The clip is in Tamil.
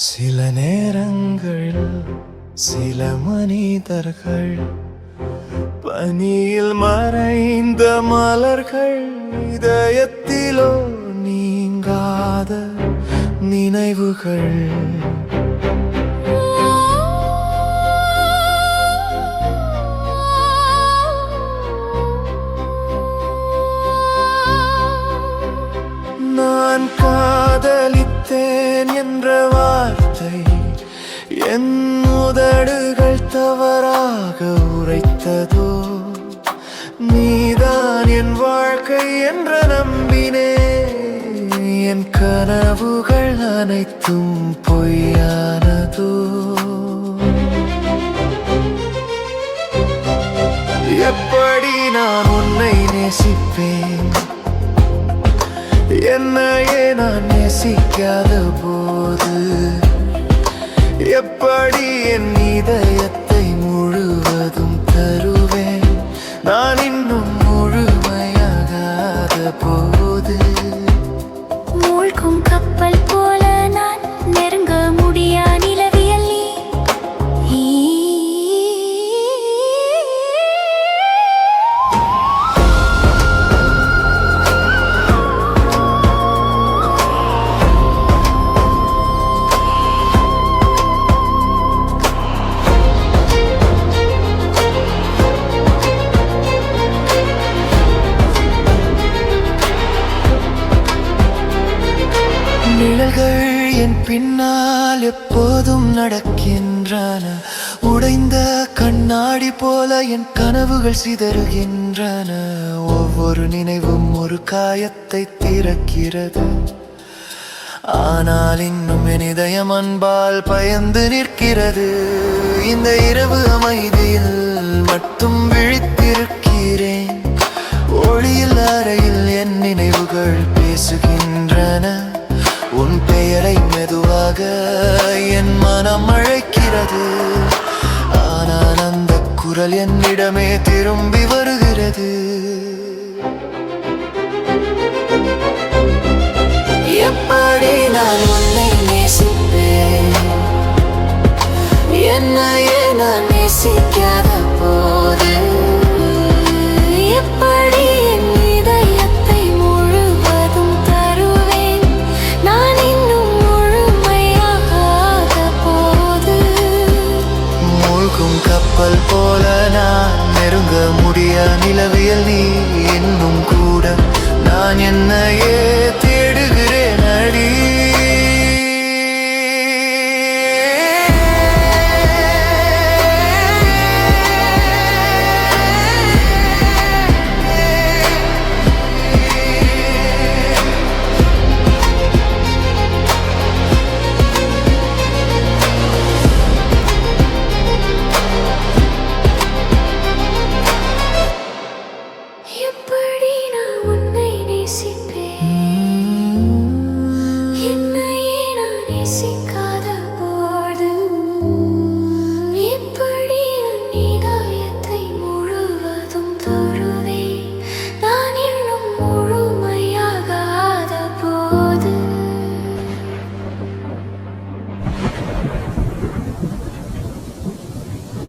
சில நேரங்களில் சில மனிதர்கள் பனியில் மறைந்த மலர்கள் இதயத்திலோ நீங்காத நினைவுகள். நான் காதலித்தேன் என்ற வார்த்தை என் உதடுகள் தவறாக உரைத்ததோ, நீதான் என் வாழ்க்கை என்று நம்பினே. என் கனவுகள் அனைத்தும் பொய்யானதோ. எப்படி நான் உன்னை நேசிப்பேன், என்னையே நான் நேசிக்காத போது எப்படி என் இதயத்தை முழுவதும் தருவேன் நான் இன்னும் முழுமையாகாத போது. மூழ்கும் கப்பல் போல நான் நெருங்க முடியா நிலவியல் நீ. நிழல்கள் என் பின்னால் எப்போதும் நடக்கின்றன. உடைந்த கண்ணாடி போல என் கனவுகள் சிதறுகின்றன. ஒவ்வொரு நினைவும் ஒரு காயத்தை திறக்கிறது. ஆனால் இன்னும் என் இதயம் அன்பால் பயந்து நிற்கிறது. இந்த இரவு அமைதியில் மட்டும் விழித்திருக்கிறேன். ஒளியில் அறையில் என் நினைவுகள் பேசுகின்றன. உன் பெயரை மெதுவாக என் மனம் அழைக்கிறது. ஆனால் அந்த குரல் என்னிடமே திரும்பி வருகிறது. எப்படி நான் உன்னை நேசிப்பேன்,